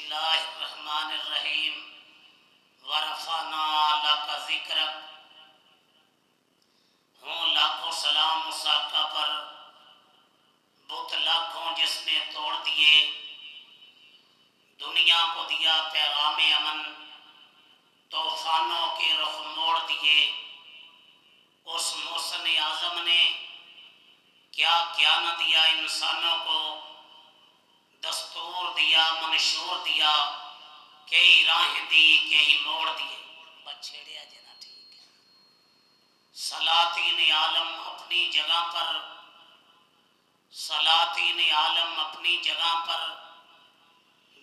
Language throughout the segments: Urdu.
اللہ الرحمن الرحیم ورفعنا لک ذکرک، ہوں لاکھوں سلام اس آقا پر، بت لاکھوں جس نے توڑ دیے، دنیا کو دیا پیغام امن، طوفانوں کے رخ موڑ دیے۔ اس محسن اعظم نے کیا کیا نہ دیا انسانوں کو، دستور دیا منشور دیا، کئی راہیں دی کئی موڑ دیے۔ بچھیڑیا جنا ٹھیک ہے۔ سلاطین عالم اپنی جگہ پر، سلاطین عالم اپنی جگہ پر،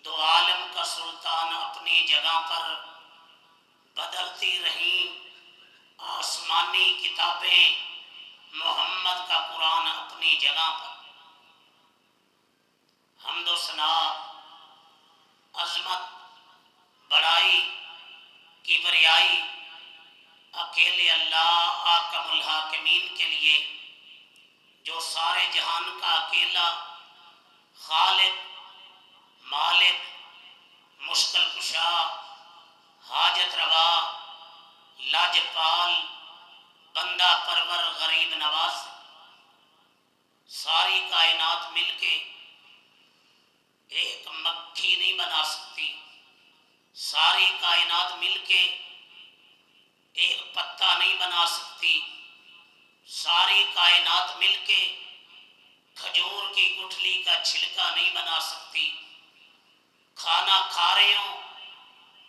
دو عالم کا سلطان اپنی جگہ پر، بدلتی رہیں آسمانی کتابیں، محمد کا قرآن اپنی جگہ پر۔ حمد و ثنا، عظمت، بڑائی، کبریائی اکیلے اللہ حاکم الحاکمین کے لیے، جو سارے جہان کا اکیلا خالق، مالک، مشکل کشا، حاجت روا، لاجپال، بندہ پرور، غریب نواز۔ ساری کائنات مل کے ایک مکھی نہیں بنا سکتی، ساری کائنات مل کے ایک پتا نہیں بنا سکتی، ساری کائنات مل کے کھجور کی گٹھلی کا چھلکا نہیں بنا سکتی۔ کھانا کھا رہے ہوں،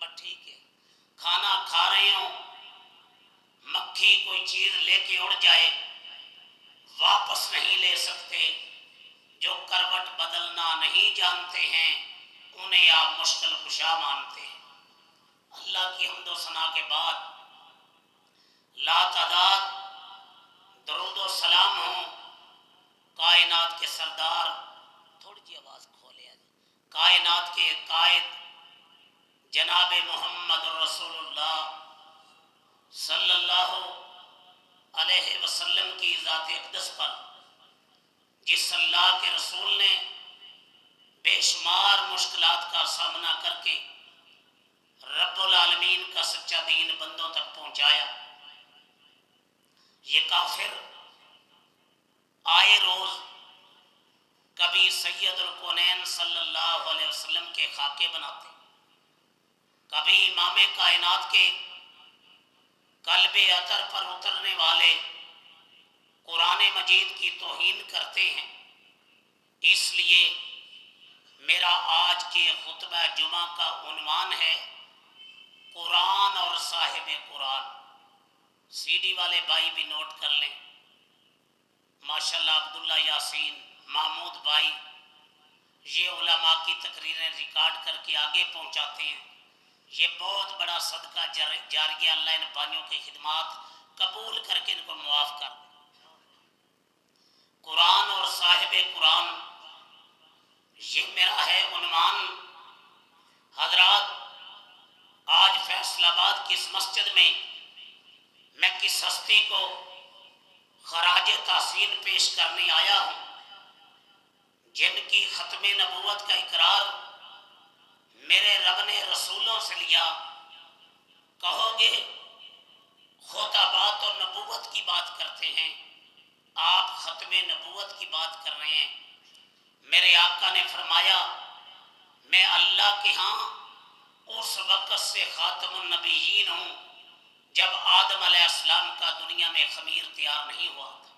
بس ٹھیک ہے، کھانا کھا رہے ہوں، مکھی کوئی چیز لے کے اڑ جائے، واپس نہیں لے سکتے۔ جو کروٹ بدلنا نہیں جانتے ہیں انہیں آپ مشکل کشا مانتے ہیں۔ اللہ کی حمد و ثنا کے بعد لا تعداد درود و سلام ہوں کائنات کے سردار، تھوڑی جی آواز کھولے، کائنات کے قائد جناب محمد رسول اللہ صلی اللہ علیہ وسلم کی ذات اقدس پر، جس اللہ کے رسول نے بے شمار مشکلات کا سامنا کر کے رب العالمین کا سچا دین بندوں تک پہنچایا۔ یہ کافر آئے روز کبھی سید الکونین صلی اللہ علیہ وسلم کے خاکے بناتے، کبھی امام کائنات کے قلب اطہر پر اترنے والے قرآن مجید کی توہین کرتے ہیں۔ اس لیے میرا آج کے خطبہ جمعہ کا عنوان ہے قرآن اور صاحب قرآن۔ سی ڈی والے بھائی بھی نوٹ کر لیں، ماشاءاللہ عبداللہ یاسین، محمود بھائی یہ علماء کی تقریریں ریکارڈ کر کے آگے پہنچاتے ہیں۔ یہ بہت بڑا صدقہ جاریہ، اللہ ان بھائیوں کی خدمات قبول کر کے ان کو معاف کر دے۔ قرآن اور صاحب قرآن، یہ میرا ہے عنوان۔ حضرات، آج فیصل آباد کی اس مسجد میں میں کس ہستی کو خراج تحسین پیش کرنے آیا ہوں جن کی ختم نبوت کا اقرار میرے رب نے رسولوں سے لیا۔ کہو گے خطبات اور نبوت کی بات کرتے ہیں، آپ ختم نبوت کی بات کر رہے ہیں۔ میرے آقا نے فرمایا میں اللہ کے ہاں اس وقت سے خاتم النبیین ہوں جب آدم علیہ السلام کا دنیا میں خمیر تیار نہیں ہوا تھا۔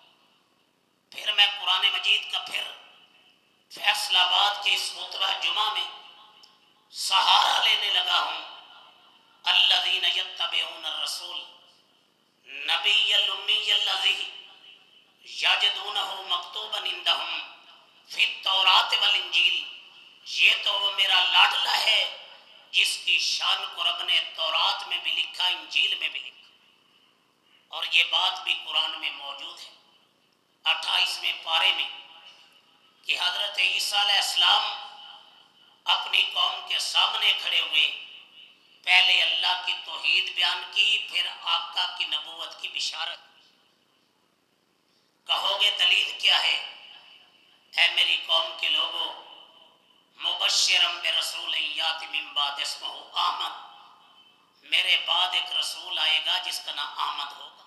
پھر میں قرآن مجید کا پھر فیصل آباد کے اس خطبہ جمعہ میں سہارا لینے لگا ہوں۔ الذین یتبعون الرسول نبی الامی الذی یجدونہ مکتوبا عندہم فی التوراۃ والانجیل، یہ تو وہ میرا لاڈلا ہے جس کی شان کو رب نے تورات میں بھی لکھا، انجیل میں بھی لکھا، اور یہ بات بھی قرآن میں موجود ہے 28ویں پارے میں کہ حضرت عیسیٰ علیہ السلام اپنی قوم کے سامنے کھڑے ہوئے، پہلے اللہ کی توحید بیان کی، پھر آقا کی نبوت کی بشارت۔ کہو گے دلیل کیا ہے؟ اے میری قوم کے لوگوں، مبشرم برسول یاتی من بعد اسمہ احمد، میرے بعد ایک رسول آئے گا جس کا نام احمد ہوگا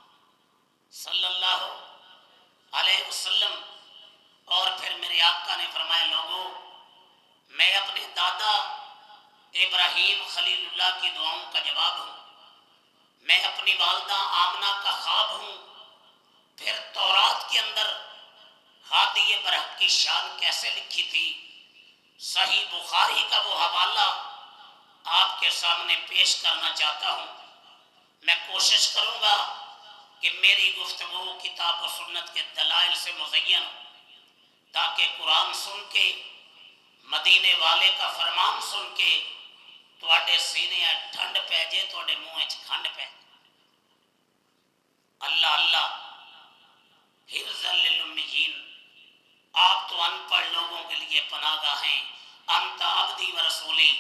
صلی اللہ علیہ وسلم۔ اور پھر میرے آقا نے فرمایا لوگوں، میں اپنے دادا ابراہیم خلیل اللہ کی دعاؤں کا جواب ہوں، میں اپنی والدہ آمنہ کا خواب ہوں۔ پھر تورات کے اندر ہادی برحق کی شان کیسے لکھی تھی، صحیح بخاری کا وہ حوالہ آپ کے سامنے پیش کرنا چاہتا ہوں۔ میں کوشش کروں گا کہ میری گفتگو کتاب و سنت کے دلائل سے مزین ہو، تاکہ قرآن سن کے، مدینے والے کا فرمان سن کے تواڈے سینے ٹھنڈ پہ جے، تواڈے منہ کھنڈ پہ جے۔ اللہ اللہ حفظا للأمیین، آپ تو ان پڑھ لوگوں کے لیے پناہ گاہ ہیں۔ انت عبدی و رسولی،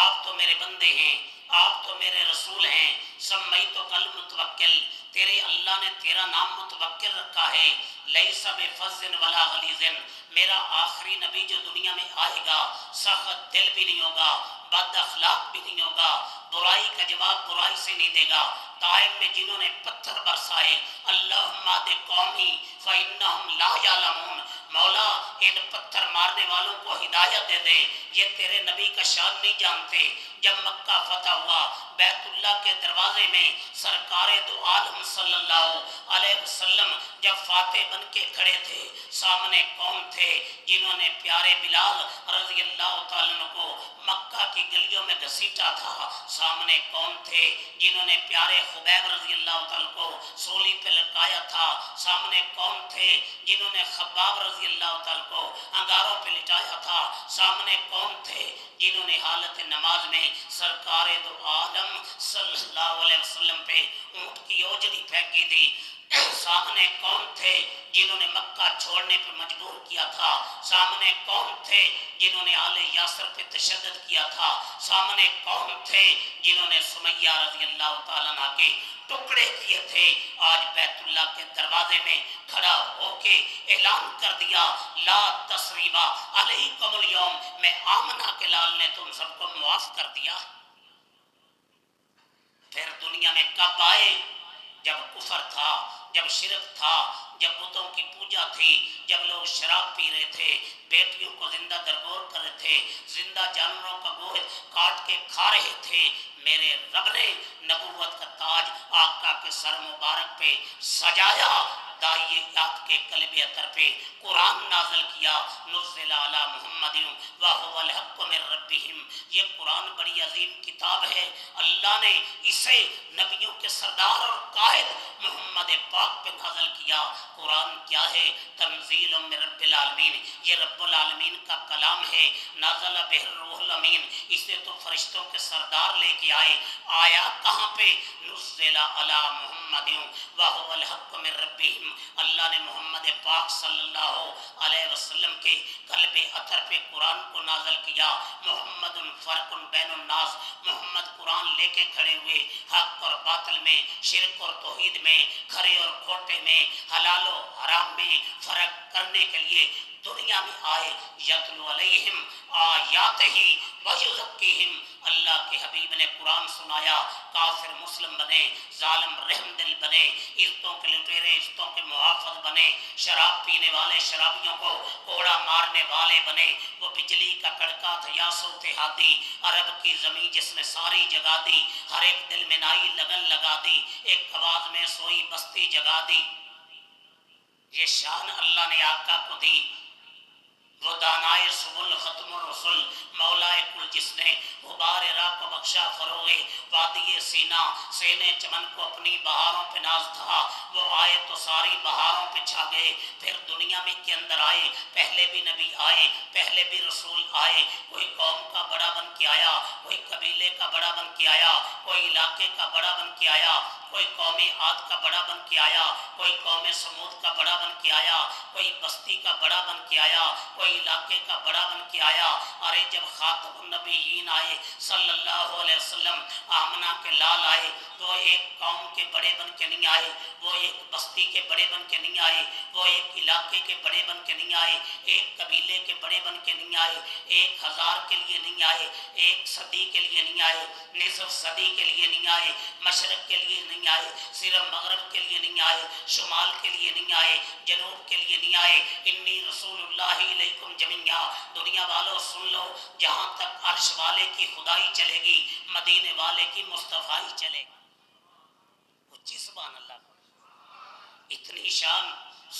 آپ تو میرے بندے ہیں، آپ تو میرے رسول ہیں۔ سمیتک المتوکل، تیرے اللہ نے تیرا نام متوکل رکھا ہے۔ لیس بفظ ولا غلیظ، میرا آخری نبی جو دنیا میں آئے گا سخت دل بھی نہیں ہوگا، بد اخلاق بھی نہیں ہوگا، برائی کا جواب برائی سے نہیں دے گا۔ طائف میں جنہوں نے پتھر برسائے، اللہم اہد قومی فإنہم لا یعلمون، مولا ان پتھر مارنے والوں کو ہدایت دے دے، یہ تیرے نبی کا شان نہیں جانتے۔ جب مکہ فتح ہوا، بیت اللہ کے دروازے میں سرکار دو عالم صلی اللہ علیہ وسلم جب فاتح بن کے کھڑے تھے، سامنے قوم تھے جنہوں نے پیارے بلال رضی اللہ تعالیٰ عنہ کو مکہ کی گلیوں میں گھسیٹا تھا، سامنے قوم تھے جنہوں نے پیارے خبیب رضی اللہ تعالیٰ کو سولی پہ لٹکایا تھا، سامنے قوم تھے جنہوں نے خباب رضی اللہ تعالیٰ کو انگاروں پہ لٹایا تھا، سامنے قوم تھے جنہوں نے حالت نماز میں سرکار دو عالم صلی اللہ علیہ وسلم پہ اونٹ کی اوجڑی پھینکی تھی، سامنے قوم تھے جنہوں نے مکہ چھوڑنے پہ مجبور کیا تھا، سامنے قوم تھے جنہوں نے آل یاسر پہ تشدد کیا تھا، سامنے قوم تھے جنہوں نے سمیہ رضی اللہ تعالیٰ عنہ کے ٹکڑے کیے تھے۔ آج بیت اللہ کے دروازے میں کھڑا ہو کے اعلان کر دیا، لا تثریب علیکم اليوم، میں آمنہ کے لال نے تم سب کو معاف کر دیا۔ پھر دنیا میں کب آئے؟ جب کفر تھا، جب شرک تھا، جب بتوں کی پوجا تھی، جب لوگ شراب پی رہے تھے، بیٹیوں کو زندہ درگور کر رہے تھے، زندہ جانوروں کا گوشت کاٹ کے کھا رہے تھے، میرے رب نے نبوت کا تاج آقا کے سر مبارک پہ سجایا، داعیات کے قلب اطہر پہ قرآن نازل کیا، نزل علی محمد وہو الحق من ربہم۔ یہ قرآن بڑی عظیم کتاب ہے، اللہ نے اسے نبیوں کے سردار اور قائد محمد پاک پہ نازل کیا۔ قرآن کیا ہے؟ تنزیل من رب العالمین، یہ رب العالمین کا کلام ہے، نازل بہ الروح الامین، اسے تو فرشتوں کے سردار لے کے آئے۔ آیا کہاں پہ؟ نزل علی محمد وہو الحق من ربہم، اللہ نے محمد پاک صلی اللہ علیہ وسلم کے قلب اطہر پہ قرآن کو نازل کیا۔ محمد فرق بین الناس، محمد قرآن لے کے کھڑے ہوئے، حق اور باطل میں، شرک اور توحید میں، کھرے اور کھوٹے میں، حلال و حرام میں فرق کرنے کے لیے دنیا میں آئے۔ یتلو علیہم آیاتہ ویزکیہم، اللہ کے حبیب نے قرآن سنایا، کافر مسلم بنے، ظالم رحم دل بنے، عزتوں کے لٹیرے عزتوں کے محافظ بنے، شراب پینے والے شرابیوں کو کوڑا مارنے والے بنے۔ وہ بجلی کا کڑکا تھا یا صوت ہادی، عرب کی زمین جس نے ساری جگا دی، ہر ایک دل میں نائی لگن لگا دی، ایک آواز میں سوئی بستی جگا دی۔ یہ شان اللہ نے آقا کو دی، وہ دانائے سبل ختم الرسل، مولائے کل جس نے غبار راہ کو بخشا فروغ وادی سینا، سینے چمن کو اپنی بہاروں پہ ناز تھا، وہ آئے تو ساری بہاروں پہ چھا گئے۔ پھر دنیا میں کے اندر آئے، پہلے بھی نبی آئے، پہلے بھی رسول آئے، کوئی قوم کا بڑا بن کے آیا، کوئی قبیلے کا بڑا بن کے آیا، کوئی علاقے کا بڑا بن کے آیا، کوئی قوم عاد کا بڑا بن کے آیا، کوئی قوم سمود کا بڑا بن کے آیا، کوئی بستی کا بڑا بن کے آیا، کوئی علاقے کا بڑا بن کے آیا۔ ارے جب خاتم النبیین آئے صلی اللہ علیہ وسلم آمنہ کے لال آئے، وہ ایک قوم کے بڑے بن کے نہیں آئے، وہ ایک بستی کے بڑے بن کے نہیں آئے، وہ ایک علاقے کے بڑے بن کے نہیں آئے، ایک قبیلے کے بڑے بن کے نہیں آئے، 1000 کے لیے نہیں آئے، 1 صدی کے لیے نہیں آئے، نصف صدی کے لیے نہیں آئے، مشرق کے لیے نہیں آئے، صرف مغرب کے لیے نہیں آئے، شمال کے لیے نہیں آئے، جنوب کے لیے نہیں آئے۔ انی رسول اللہ علیکم جمیعا، دنیا والوں سن لو، جہاں تک عرش والے کی خدائی چلے گی، مدینے والے کی مصطفائی چلے گی۔ اچھی سبحان اللہ کو، اتنی شان،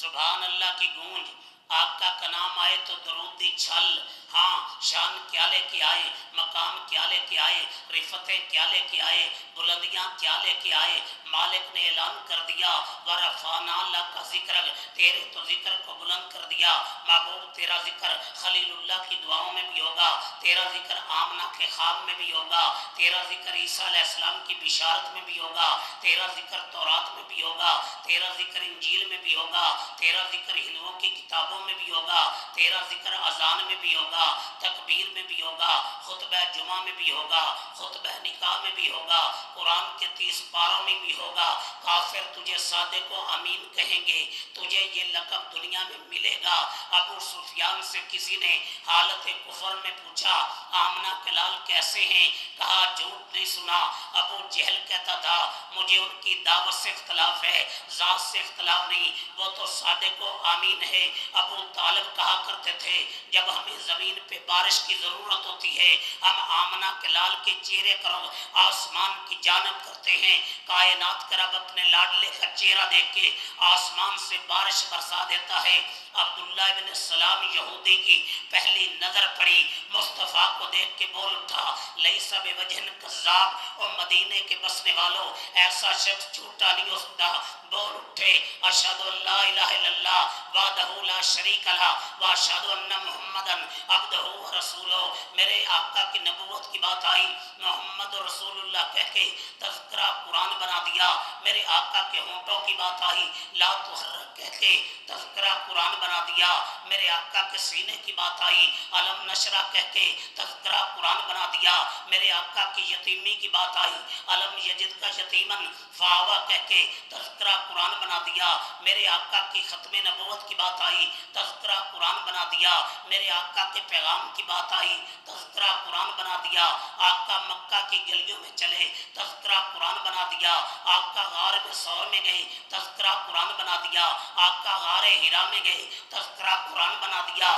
سبحان اللہ کی گونج، آقا کا نام آئے تو درود دی چھل۔ ہاں، شان کیا لے کے آئے، مقام کیا لے کے آئے، رفتیں کیا لے کے آئے، بلندیاں کیا لے کے آئے۔ مالک نے اعلان کر دیا ورفعنا لک ذکرک، تیرے تو ذکر کو بلند کر دیا۔ محبوب تیرا ذکر خلیل اللہ کی دعاؤں میں بھی ہوگا، تیرا ذکر آمنہ کے خواب میں بھی ہوگا، تیرا ذکر عیسیٰ علیہ السلام کی بشارت میں بھی ہوگا، تیرا ذکر تورات میں بھی ہوگا، تیرا ذکر انجیل میں بھی ہوگا، تیرا ذکر ہندوؤں کی کتابوں میں بھی ہوگا، تیرا ذکر اذان میں بھی ہوگا، تکبیر میں بھی ہوگا، خطبہ جمعہ میں بھی ہوگا، خطبہ نکاح میں بھی ہوگا، قرآن کے 30 پاروں میں بھی ہوگا۔ کافر تجھے صادق و امین کہیں گے، تجھے یہ لقب دنیا میں ملے گا۔ ابو سفیان سے کسی نے حالت کفر میں پوچھا آمنہ کے لال کیسے ہیں؟ کہا جھوٹ نہیں سنا۔ ابو جہل کہتا تھا مجھے ان کی دعوت سے اختلاف ہے، ذات سے اختلاف نہیں، وہ تو صادق و آمین ہے۔ ابو طالب کہا کرتے تھے جب ہمیں زمین پہ بارش کی ضرورت ہوتی ہے، ہم آمنہ کے لال کے چہرے کا رخ آسمان کی جانب کرتے ہیں۔ کائنات کا رب اپنے لاڈلے کا چہرہ دیکھ کے آسمان سے بارش برسا دیتا ہے۔ عبداللہ بن سلام یہودی کی پہلی نظر پڑی، مصطفیٰ کو دیکھ کے بول اٹھا لیس بوجہ کذاب، اور مدینے کے بسنے والوں ایسا شخص جھوٹا نہیں ہو سکتا۔ بول اٹھے اشہد ان لا الہ الا اللہ وحدہ لا شریک لہ واشہد ان محمدا عبدہ ورسولہ۔ میرے آقا کی نبوت کی بات آئی، محمد رسول اللہ کہہ کے تذکرہ قرآن بنا دیا۔ میرے آقا کے ہونٹوں کی بات آئی، لا تحرک کہہ کے تذکرہ قرآن بنا دیا۔ میرے آقا کے سینے کی بات آئی، علم نشرہ کہہ کے تذکرہ قرآن بنا دیا۔ میرے آقا کی یتیمی کی بات آئی، علم یجد کا یتیمن فاوا کہہ کے تذکرہ قرآن بنا دیا۔ میرے آقا کی ختم نبوت کی بات آئی، تذکرہ قرآن بنا دیا۔ میرے آقا کے پیغام کی بات آئی، تذکرہ قرآن بنا دیا۔ آقا مکہ کی گلیوں میں چلے، تذکرہ قرآن بنا دیا۔ آقا غار ثور میں گئے، تذکرہ قرآن بنا دیا۔ آقا غار ہرا میں گئے، تذکرہ قرآن بنا دیا۔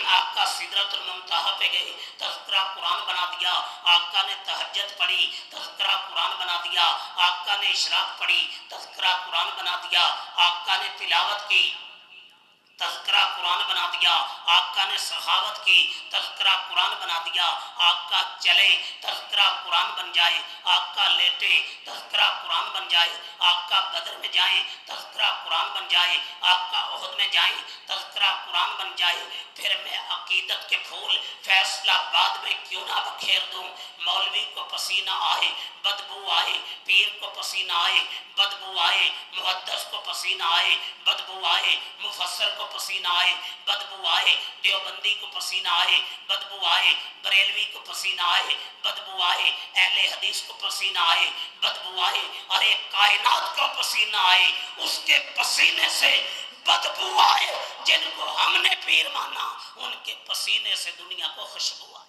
آقا سدرۃ المنتہا پہ گئے، تذکرہ قرآن بنا دیا۔ آقا نے تہجد پڑھی، تذکرہ قرآن بنا دیا۔ آقا نے اشراق پڑھی، تذکرہ قرآن بنا دیا۔ آقا نے تلاوت کی، تذکرہ قرآن بنا دیا۔ آقا نے سخاوت کی، تذکرہ قرآن بنا دیا۔ آقا چلے، تذکرہ قرآن بن جائے۔ آقا لیٹے، تذکرہ قرآن بن جائے۔ آقا بدر میں جائیں، تذکرہ قرآن بن جائے۔ آقا احد میں جائیں، تذکرہ قرآن بن جائے۔ پھر میں عقیدت کے پھول فیصلہ آباد میں کیوں نہ بکھیر دوں؟ مولوی کو پسینہ آئے، بدبو آئے، پیر کو پسینہ آئے، بدبو آئے، محدث کو پسینہ آئے، بدبو آئے، مفسر کو پسینہ آئے، بدبو آئے، دیوبندی کو پسینہ آئے، بدبو آئے، بریلوی کو پسینہ آئے، بدبو آئے، اہل حدیث کو پسینہ آئے، بدبو آئے، ارے کائنات کو پسینہ آئے، اس کے پسینے سے بدبو آئے۔ جن کو ہم نے پیر مانا ان کے پسینے سے دنیا کو خوشبو آئے۔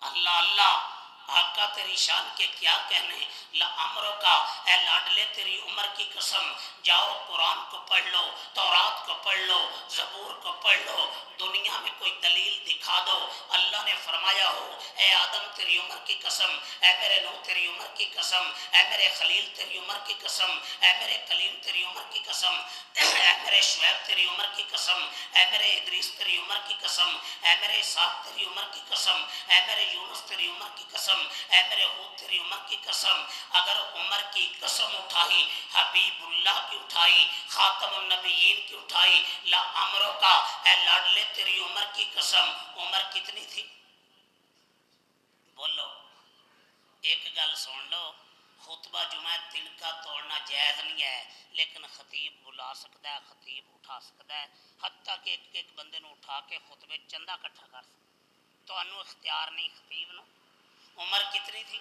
اللہ اللہ، آقا تیری شان کے کیا کہنے، لعمروں کا اے لاڈلے تیری عمر کی قسم، جاؤ قرآن کو پڑھ لو، تورات کو پڑھ لو، زبور کو پڑھ لو، دنیا میں کوئی دلیل دکھا دو۔ اللہ نے فرمایا ہو اے آدم تیری عمر کی قسم، اے میرے نوح تیری عمر کی قسم، اے میرے خلیل تیری عمر کی قسم، اے میرے کلیم تیری عمر کی قسم، اے میرے شعیب تیری عمر کی قسم، اے میرے ادریس تیری عمر کی قسم، اے میرے اسحاق تیری عمر کی قسم، اے میرے یونس تیری عمر کی قسم، اے میرے ہود تیری عمر کی قسم۔ اگر عمر کی قسم اٹھائی، حبیب اللہ کی اٹھائی، خاتم النبیین کی اٹھائی، لعمروں کا اے لاڈلے تیری عمر کی قسم، عمر کتنی تھی؟ بولو، ایک گل سن لو، خطبہ جمعہ دن کا توڑنا جائز نہیں ہے، لیکن خطیب بلا سکتا ہے، خطیب اٹھا سکتا ہے، حتیٰ کہ ایک بندے نو اٹھا کے خطبے چندہ کٹھا کر سکتا ہے۔ تو انو اختیار نہیں خطیب نو. عمر کتنی تھی؟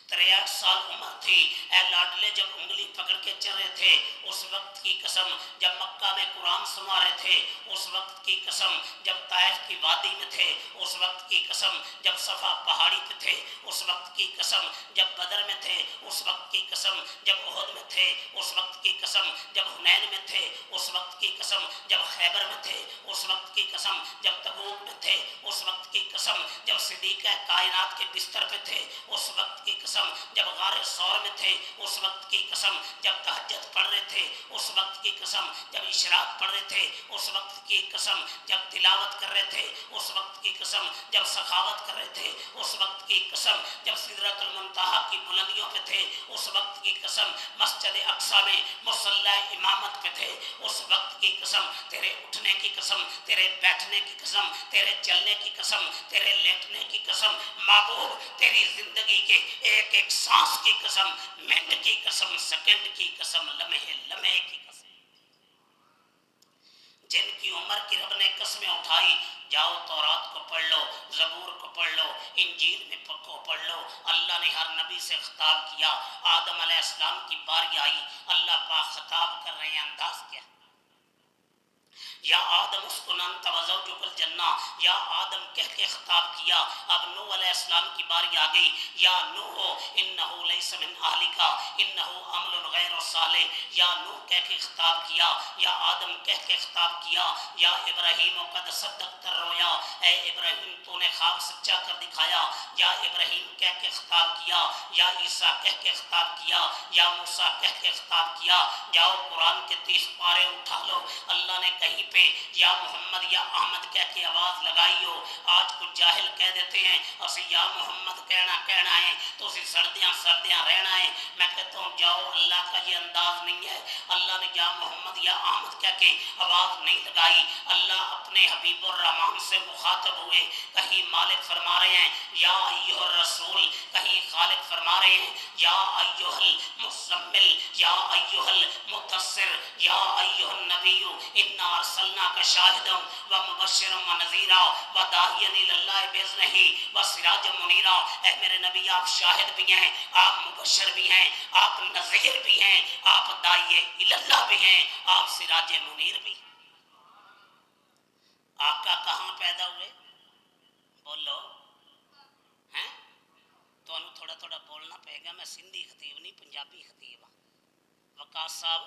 63 سال عمر تھی. اے لاڈلے جب انگلی پکڑ کے چل رہے تھے اس وقت کی قسم، جب مکہ میں قرآن سنا رہے تھے اس وقت کی قسم، جب طائف کی وادی میں تھے اس وقت کی قسم، جب صفا پہاڑی پہ تھے اس وقت کی قسم، جب بدر میں تھے اس وقت کی قسم، جب احد میں تھے اس وقت کی قسم، جب حنین میں تھے اس وقت کی قسم، جب خیبر میں تھے اس وقت کی قسم، جب تبوک میں تھے اس وقت کی قسم، جب صدیقہ کائنات کے بستر پہ تھے اس وقت کی قسم، جب غار ثور میں تھے اس وقت کی قسم، جب تہجد پڑھ رہے تھے اس وقت کی قسم، جب اشراق پڑھ رہے تھے اس وقت کی قسم، جب تلاوت کر رہے تھے اس وقت کی قسم، جب سخاوت کر رہے تھے اس وقت کی قسم، جب سدرۃ المنتہا کی بلندیوں پہ تھے اس وقت کی قسم، مسجد اقصی میں مصلی امامت پہ تھے اس وقت کی قسم، تیرے اٹھنے کی قسم، تیرے بیٹھنے کی قسم، تیرے چلنے کی قسم، تیرے لیٹنے کی قسم، محبوب تیری زندگی کے ایک ایک سانس کی قسم، منٹ کی قسم، سیکنڈ کی قسم، لمحے لمحے کی قسم، جن کی عمر کی رب نے قسمیں اٹھائی. جاؤ تورات کو پڑھ لو، زبور کو پڑھ لو، انجیل میں کو پڑھ لو. اللہ نے ہر نبی سے خطاب کیا. آدم علیہ السلام کی باری آئی، اللہ پاک خطاب کر رہے ہیں، انداز کیا؟ یا آدم اسکن انت وزوجک الجنہ، یا آدم کہہ کے خطاب کیا. اب نوح علیہ السلام کی باری آ گئی. یا نوح انہو لیس من اہلک انہو عمل غیر صالح، یا نوح کہہ کے خطاب کیا. یا آدم کہہ کے خطاب کیا. یا ابراہیم قد صدقت الرؤیا، اے ابراہیم تو نے خواب سچا کر دکھایا. یا ابراہیم کہہ کے خطاب کیا. یا عیسیٰ کہہ کے خطاب کیا. یا موسیٰ کہہ کے خطاب کیا. جاؤ قرآن کے 30 پارے اٹھا لو. اللہ نے کہیں پہ یا محمد یا احمد کہہ کے آواز لگائی ہو؟ آج کچھ جاہل کہہ دیتے ہیں اسی یا محمد کہنا ہے تو اسی سردیاں رہنا ہے. میں کہتا ہوں جاؤ، اللہ کا یہ انداز نہیں ہے. اللہ نے یا محمد یا احمد کہہ کے آواز نہیں لگائی. اللہ اپنے حبیب الرحمان سے مخاطب ہوئے. کہیں مالک فرما رہے ہیں یا ایھا الرسول، کہیں خالق فرما رہے ہیں یا ایھا المزمل، یا ایھا المدثر، یا ایھا النبی انا ارسلناک شاہدا ومبشرا ونذیرا وداعیا الی اللہ باذنہ وسراجا منیرا. اے میرے نبی آپ شاہد بھی ہیں، آپ مبشر بھی ہیں، آپ نذیر بھی ہیں، آپ داعی الی اللہ بھی ہیں، آپ سراج منیر بھی. آقا کہاں پیدا ہوئے؟ بولو ہیں؟ تو انہوں تھوڑا تھوڑا بولنا پہے گا. میں سندھی خطیب نہیں، پنجابی خطیب ہوں. وقاص صاحب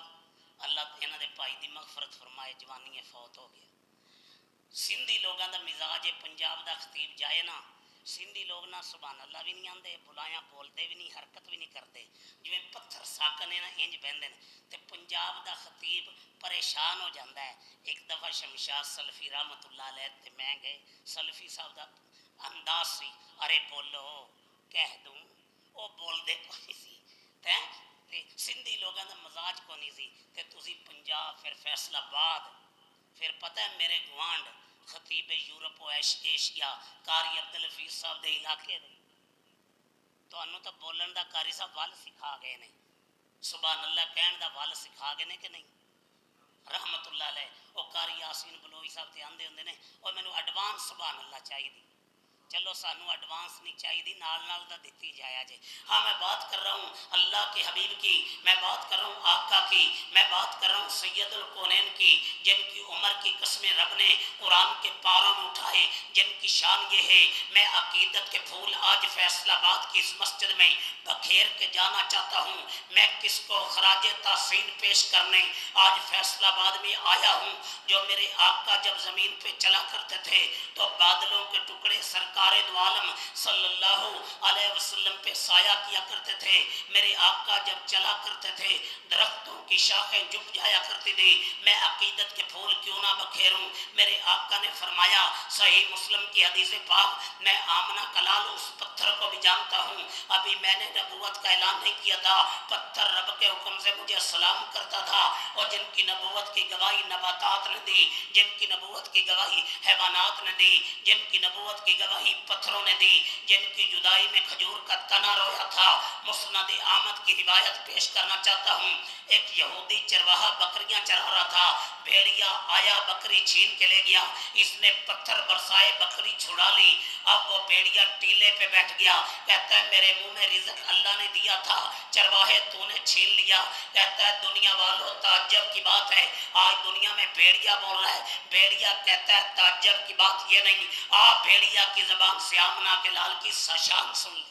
اللہ انہاں دے بھائی دی مغفرت فرمائے، جوانی فوت ہو گیا. سندھی لوگاں دا مزاج پنجاب دا خطیب جائے نا، سندھی لوگ نہ سبحان اللہ بھی نہیں آندے، بلایا بولتے بھی نہیں، حرکت بھی نہیں کرتے، جویں پتھر ساکنے نا انج بہندے نے. تے پنجاب دا خطیب پریشان ہو جاندہ ہے. ایک دفعہ شمشاد سلفی رحمت اللہ علیہ تے میں گئے. سلفی صاحب دا انداز سی، ارے بولو کہہ دوں، او بول دے کوئی سی. تے سندھی لوگاں دا مزاج کو نہیں سی. تے تسی پنجاب، پھر فیصل آباد، پھر پتہ ہے میرے گوانڈ خطیب یورپ و ایشیا قاری عبدالحفیظ صاحب دے علاقے دے تو انہوں تو بولن دا قاری صاحب وال سکھا گئے نے، سبحان اللہ کہن دا وال سکھا گئے نے کہ نہیں رحمت اللہ علیہ. وہ قاری یاسین بلوئی صاحب تے آندے ہوندے نے اور مینوں ایڈوانس سبحان اللہ چاہیے دی. چلو سانو ایڈوانس نہیں چاہیے، نال دا دیتی جایا جے. ہاں میں بات کر رہا ہوں اللہ کے حبیب کی، میں بات کر رہا ہوں آقا کی، میں بات کر رہا ہوں سید الکونین کی، جن کی عمر کی قسمیں رب نے قرآن کے پاروں میں اٹھائے، جن کی شان یہ ہے. میں عقیدت کے پھول آج فیصل آباد کی اس مسجد میں بکھیر کے جانا چاہتا ہوں. میں کس کو خراج تحسین پیش کرنے آج فیصل آباد میں آیا ہوں. جو میرے آقا جب زمین پہ چلا کرتے تھے تو بادلوں کے ٹکڑے سرکار دو عالم صلی اللہ علیہ وسلم پہ سایہ کیا کرتے تھے. میرے آقا جب چلا کرتے تھے درختوں کی شاخیں جھک جایا کرتی تھی. میں عقیدت کے پھول کیوں نہ بکھیروں. میرے آقا نے فرمایا صحیح مسلم کی حدیث پاک، میں آمنہ کلال اس پتھر کو بھی جانتا ہوں. ابھی میں نے نبوت کا اعلان نہیں کیا تھا، پتھر رب کے حکم سے مجھے سلام کرتا تھا. اور جن کی نبوت کی گواہی نباتات نے دی، جن کی نبوت کی گواہی حیوانات نے دی، جن کی نبوت کی گواہی پتھروں نے دی، جن کی جدائی میں کھجور کا تنا رویا تھا۔ مسند احمد کی روایت پیش کرنا چاہتا ہوں، ایک یہودی چرواہا بکریاں چرا رہا تھا، بھیڑیا آیا بکری چھین کے لے گیا، اس نے پتھر برسائے بکری چھڑا لی۔ اب وہ بھیڑیا ٹیلے پہ بیٹھ گیا، کہتا ہے میرے منہ میں رزق اللہ نے دیا تھا، چرواہے تو نے چھین لیا۔ کہتا ہے دنیا والوں تعجب کی بات ہے، آج دنیا میں بھیڑیا بول رہا ہے۔ بھیڑیا کہتا ہے تعجب کی بات یہ نہیں، آپ بھیڑیا کی زبان سے آمنہ کے لال کی شان سن لی۔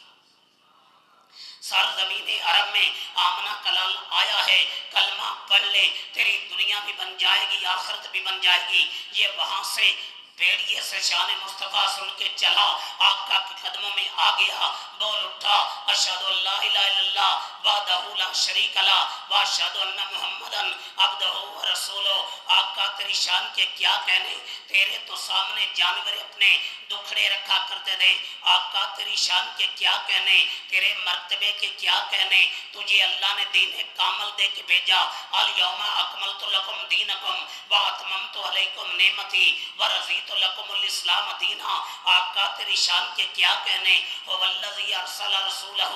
سرزمین عرب میں آمنہ کا لال آیا ہے، کلمہ پڑھ لے تیری دنیا بھی بن جائے گی، آخرت بھی بن جائے گی۔ یہ وہاں سے بھیڑیے سے شان مصطفیٰ سن کے چلا، آقا کے قدموں میں آ گیا، بول اٹھا اشہد ان لا الہ الا اللہ وحدہ لا شریک لہ واشہد ان محمدا عبدہ ورسولہ۔ آقا تیری شان کے کیا کہنے، تیرے تو سامنے جانور اپنے دکھڑے رکھا کرتے تھے۔ آقا تیری شان کے کیا کہنے، تیرے مرتبے کے کیا کہنے، تجھے اللہ نے دین کامل دے کے بھیجا۔ الیوم اکملت لکم دینکم واتممت علیکم نعمتی ورضیت لکم الاسلام دینا۔ آقا تیری شان کے کیا کہنے، هو الذی ارسل رسولہ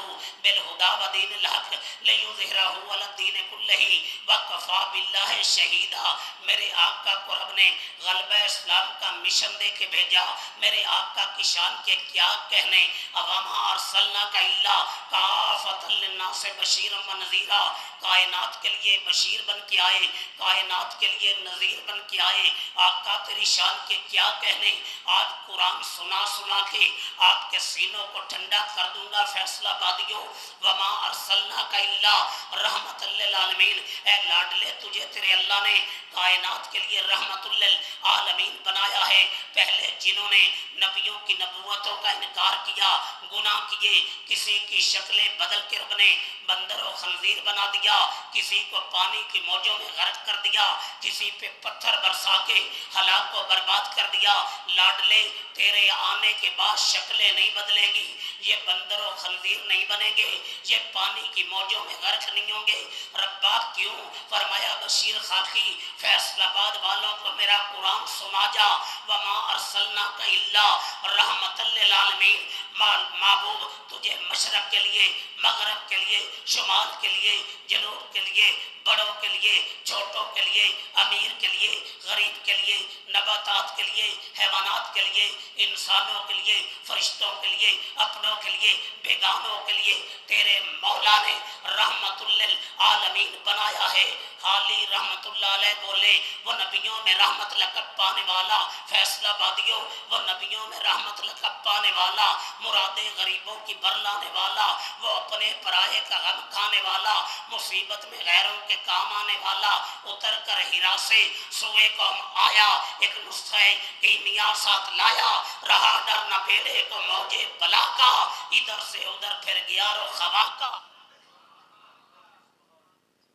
بالہدی ودین الحق لیظہرہ علی الدین کلہ وکفی باللہ شہیدا۔ میرے آقا کو رب نے غلبہ اسلام کا مشن دے کے بھیجا، میرے آقا کی شان کے کیا کہنے۔ وما ارسلناک الا کافۃ للناس بشیرا ونذیرا، کائنات کے لیے بشیر بن کے آئے، کائنات کے لیے نذیر بن کے آئے۔ آقا تیری شان کے کیا کہنے، آج قرآن سنا سنا کے آپ کے سینوں کو ٹھنڈا کر دوں گا فیصلہ بادیوں۔ وما ارسلناک الا رحمت للعالمین، اے لاڈلے تجھے تیرے اللہ نے کائنات کے لیے رحمت للعالمین بنایا ہے۔ پہلے جنہوں نے نبیوں کی نبوتوں کا انکار کیا، گناہ کیے، کسی کی شکلیں بدل کے رب نے بندر و خنزیر بنا دیا، کسی کو پانی کی موجوں میں غرق کر دیا، کسی پہ پتھر برسا کے ہلاک و برباد کر دیا۔ لاڈلے تیرے آنے کے بعد شکلیں نہیں بدلیں گی، یہ بندر و خنزیر نہیں بنیں گے، یہ پانی کی موجوں میں غرق نہیں ہوں گے۔ ربا کیوں؟ فرمایا بشیر خاکی فیصل آباد والوں کو میرا قرآن سنا جا۔ وما ارسلناک الا رحمت للعالمین، محبوب تجھے مشرق کے لیے، مغرب کے لیے، شمال کے لیے، جنوب کے لیے، بڑوں کے لیے، چھوٹوں کے لیے، امیر کے لیے، غریب کے لیے، نباتات کے لیے، حیوانات کے لیے، انسانوں کے لیے، فرشتوں کے لیے، اپنوں کے لیے، بیگانوں کے لیے تیرے مولا نے رحمت للعالمین بنایا ہے۔ حالی رحمت اللہ علیہ بولے وہ نبیوں میں رحمت لقب پانے والا، فیصلہ بادیوں وہ نبیوں میں رحمت لقب پانے والا، مرادیں غریبوں کی برلانے والا، وہ اپنے پرائے کا غم کھانے والا، مصیبت میں غیروں کے کام آنے والا، اتر کر ہیرا سے سوئے قوم آیا، ایک نسخہ کیمیا ساتھ لایا، رہا ڈر نہ بیڑے کو موجے بلا کا، ادھر سے ادھر پھر گیا رو خوا کا۔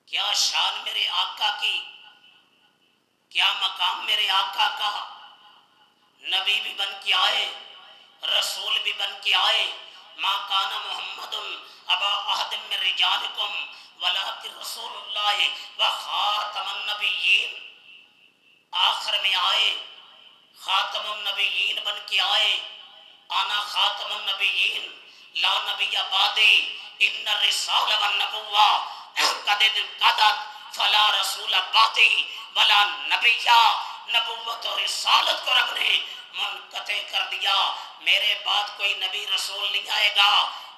کیا شان میرے آقا کی، کیا مقام میرے آقا کا۔ نبی بھی بن کے آئے، رسول بھی بن کے آئے۔ ما کان محمد ابا احد من رجالکم ولکن رسول اللہ و خاتم النبیین، آخر میں آئے، خاتم النبیین بن کے آئے۔ انا خاتم النبیین لا نبی بعدی ان الرسال والنبوہ قد انقضت فلا رسول بعدی ولا نبی۔ نبوت اور رسالت کو رب نے منقطع کر دیا، میرے بعد کوئی نبی رسول نہیں آئے گا۔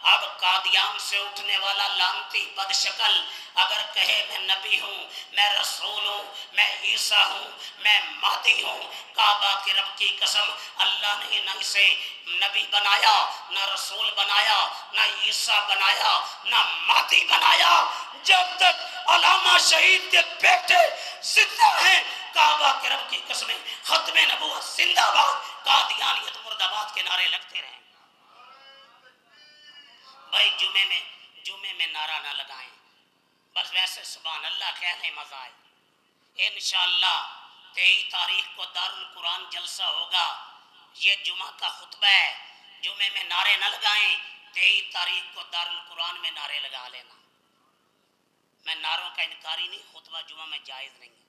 اب قادیان سے اٹھنے والا لعنتی بد شکل اگر کہے میں نبی ہوں، میں رسول ہوں، میں عیسیٰ ہوں، میں مہدی ہوں، کعبہ کے رب کی قسم اللہ نے نہ اسے نبی بنایا، نہ رسول بنایا، نہ عیسیٰ بنایا، نہ مہدی بنایا۔ جب تک علامہ شہید کے بیٹے زندہ ہیں، کعبہ کے رب کی قسمیں ختم نبوت زندہ باد، قادیانیت مرد آباد کے نعرے لگتے رہیں۔ بھائی جمعے میں نعرہ نہ لگائیں، بس ویسے سبحان اللہ کہہ لیں مزہ آئے۔ انشاءاللہ 23 تاریخ کو دارالقرآن جلسہ ہوگا، یہ جمعہ کا خطبہ ہے، جمعے میں نعرے نہ لگائیں، 23 تاریخ کو دارالقرآن میں نعرے لگا لینا۔ میں نعروں کا انکاری نہیں، خطبہ جمعہ میں جائز نہیں ہے۔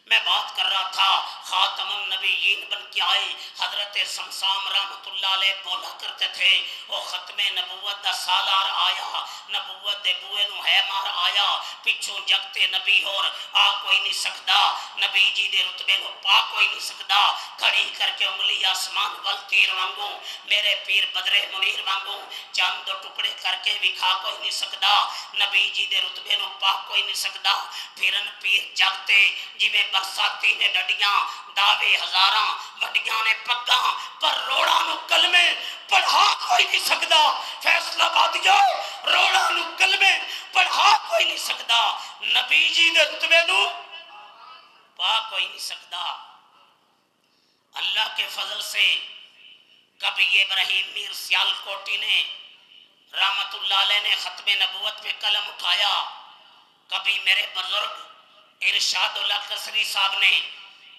میں بات کر رہا تھا خاتم النبیین بن کے آئے، حضرت حضرت سمسام رحمت اللہ علیہ بولا کرتے تھے وہ ختم نبوت دا سالار آیا نبوت دے بوئے نو ہے مار آیا پچھوں جگتے نبی اور آ کوئی نہیں سکدا نبی جی دے رتبے نو پا کوئی نہیں سکدا کھڑی کر کے انگلی آسمان ول تیر وانگو میرے پیر بدرے منیر وانگو چند دو ٹکڑے کر کے وکھا کوئی نہیں سکدا نبی جی دے رتبے نو پا کوئی نہیں سکدا پھرن پیر جگتے جویں برساتی نے ڈڈیاں دعوے ہزاراں وڈیاں نے پگاں پر روڑا نو کلمے پڑھا کوئی نہیں سکدا فیصلہ بادیو روڑا نو کلمے پڑھا کوئی نہیں سکدا نبی جی دے رتبے نو پا کوئی نہیں سکدا اللہ کے فضل سے کبھی ابراہیم میر سیال کوٹی نے رحمت اللہ علیہ نے ختم نبوت میں قلم اٹھایا کبھی میرے بزرگ ارشاد اللہ قصری صاحب نے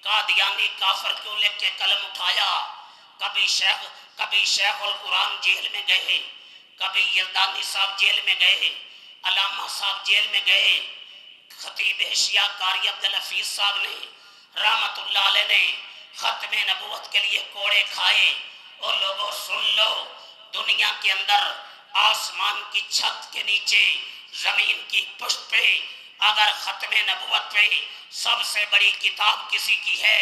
قادیانی کافر کیوں لکھ کے قلم اٹھایا کبھی شیخ القرآن جیل میں گئے کبھی یزدانی صاحب جیل میں گئے علامہ صاحب جیل میں گئے خطیب اشیاء قاری عبدالحفیظ صاحب نے رحمت اللہ علیہ نے ختم نبوت کے لیے کوڑے کھائے اور لوگوں سن لو دنیا کے اندر آسمان کی چھت کے نیچے زمین کی پشت پہ اگر ختم نبوت پہ سب سے بڑی کتاب کسی کی ہے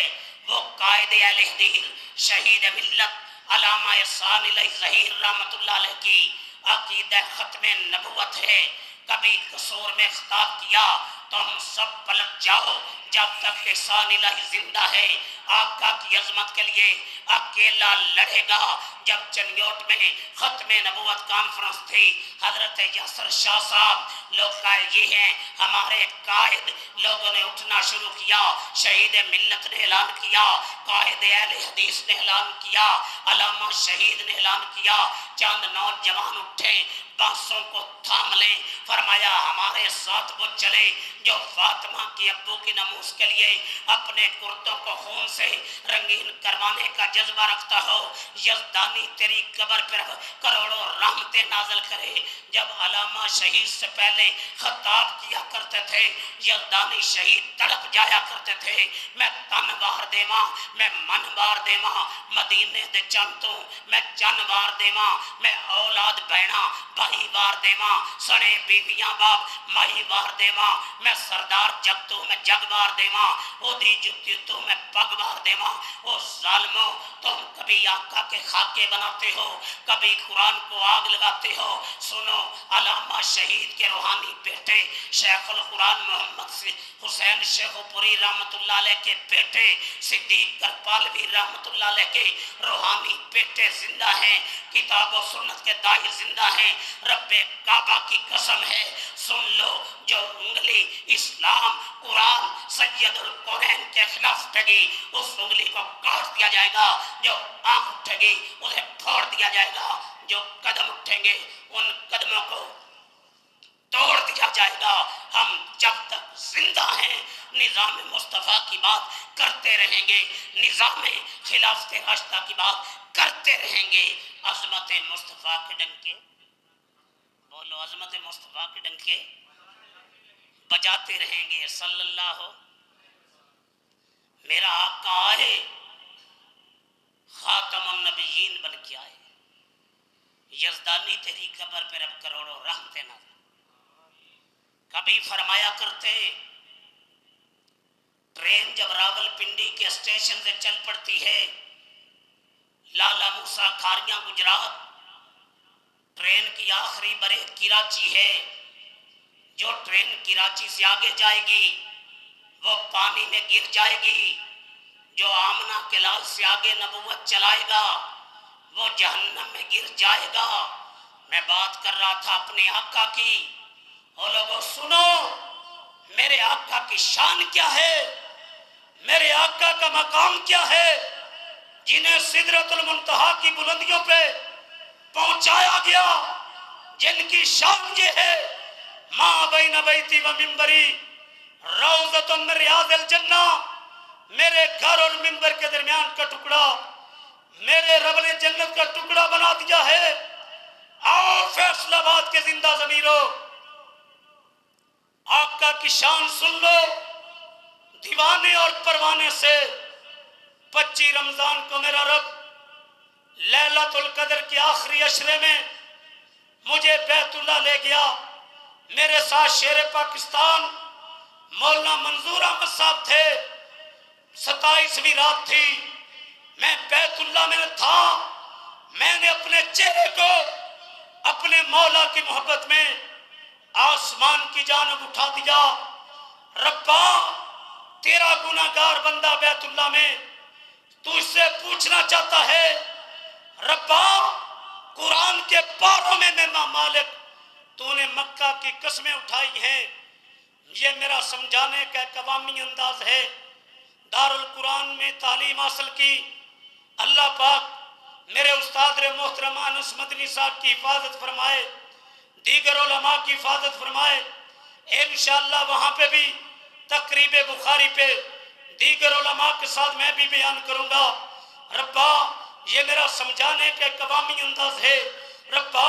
وہ قائد اہل حدیث شہید ملت علامہ ثانی ظہیر رحمت اللہ علیہ کی عقیدہ ختم نبوت ہے کبھی قصور میں خطاب کیا تو ہم سب پلٹ جاؤ جب تک کہ ثانی زندہ ہے آقا کی عظمت کے لیے اکیلا لڑے گا جب چنیوٹ میں ختم نبوت کانفرنس تھی حضرت یاسر شاہ صاحب لوگ قائل یہ ہیں ہمارے قائد لوگوں نے اٹھنا شروع کیا شہید ملت نے اعلان کیا قائد اہل حدیث نے اعلان کیا علامہ شہید نے اعلان کیا چند نوجوان اٹھے بانسوں کو تھام لیں فرمایا ہمارے ساتھ وہ چلے جو فاطمہ کی ابو کی ناموس کے لیے اپنے کرتوں کو خون سے رنگین کروانے کا جذبہ رکھتا ہو یزدانی تیری قبر پر کروڑوں رحمتیں نازل کرے جب علامہ شہید سے پہلے خطاب کیا کرتے تھے یزدانی شہید تڑپ جایا کرتے تھے میں تن وار دیواں میں من وار دیواں مدینے دے چنتوں میں جن وار دیواں میں اولاد بہنا بھائی وار دیواں سنے بیویاں باپ مائی وار دیواں میں سردار جگ تو میں جگ وار دیواں او دی جتی تو میں پگ وار دیواں او ظالمو تم کبھی آقا کے خاکے بناتے ہو کبھی قرآن کو آگ لگاتے ہو سنو علامہ شہید کے روحانی بیٹے شیخ القرآن محمد حسین شیخ پوری رحمت اللہ علیہ کے بیٹے صدیق کرپالوی رحمت اللہ علیہ کے روحانی بیٹے زندہ ہیں کتاب و سنت کے دائی زندہ ہیں رب کعبہ کی قسم ہے سن لو جو انگلی اسلام قرآن سید القرآن کے خلاف اٹھے گی اس انگلی کو کاٹ دیا جائے گا جو آنکھ اٹھے گی اسے پھوڑ دیا جائے گا جو قدم اٹھیں گے ان قدموں کو توڑ دیا جائے گا ہم جب تک زندہ ہیں نظام مصطفیٰ کی بات کرتے رہیں گے نظام خلافت راشدہ کی بات کرتے رہیں گے عظمت مصطفیٰ کے ڈنکے بولو عظمت مصطفیٰ کے ڈنکے بجاتے رہیں گے صلی اللہ میرا آقا آئے خاتم النبیین بن کے آئے یزدانی تیری قبر پر اب کروڑوں رحمتیں نہ کبھی فرمایا کرتے ٹرین جب راول پنڈی کے اسٹیشن سے چل پڑتی ہے لالا موسیٰ کھاریاں گجرات ٹرین کی آخری بریک کراچی ہے جو ٹرین کراچی سے آگے جائے گی وہ پانی میں گر جائے گی جو آمنہ کے لال سے آگے نبوت چلائے گا وہ جہنم میں گر جائے گا میں بات کر رہا تھا اپنے آقا کی وہ لوگوں سنو میرے آقا کی شان کیا ہے میرے آقا کا مقام کیا ہے جنہیں سدرۃ المنتہا کی بلندیوں پہ پہنچایا گیا جن کی شان یہ ہے ماں بین بیتی و منبری روضۃ من ریاض الجنہ میرے گھر اور منبر کے درمیان کا ٹکڑا میرے رب نے جنت کا ٹکڑا بنا دیا ہے آؤ فیصلہ آباد کے زندہ ضمیرو آقا کی شان سن لو دیوانے اور پروانے سے 25 رمضان کو میرا رب القدر کے آخری عشرے میں مجھے بیت اللہ لے گیا. میرے ساتھ شیر پاکستان مولانا منظور احمد صاحب تھے. 27ویں رات تھی, میں بیت اللہ میں تھا. میں نے اپنے چہرے کو اپنے مولا کی محبت میں آسمان کی جانب اٹھا دیا. ربا تیرا گناہگار بندہ بیت اللہ میں, تو اس سے پوچھنا چاہتا ہے ربا قرآن کے پاروں میں میرا مالک تو نے مکہ کی قسمیں اٹھائی ہیں. یہ میرا سمجھانے کا ایک عوامی انداز ہے. دارالقرآن میں تعلیم حاصل کی. اللہ پاک میرے استاد محترم انس مدنی صاحب کی حفاظت فرمائے, دیگر علماء کی حفاظت فرمائے. انشاءاللہ وہاں پہ بھی تقریب بخاری پہ دیگر علماء کے ساتھ میں بھی بیان کروں گا. ربا یہ میرا سمجھانے کا ایک عوامی انداز ہے. ربا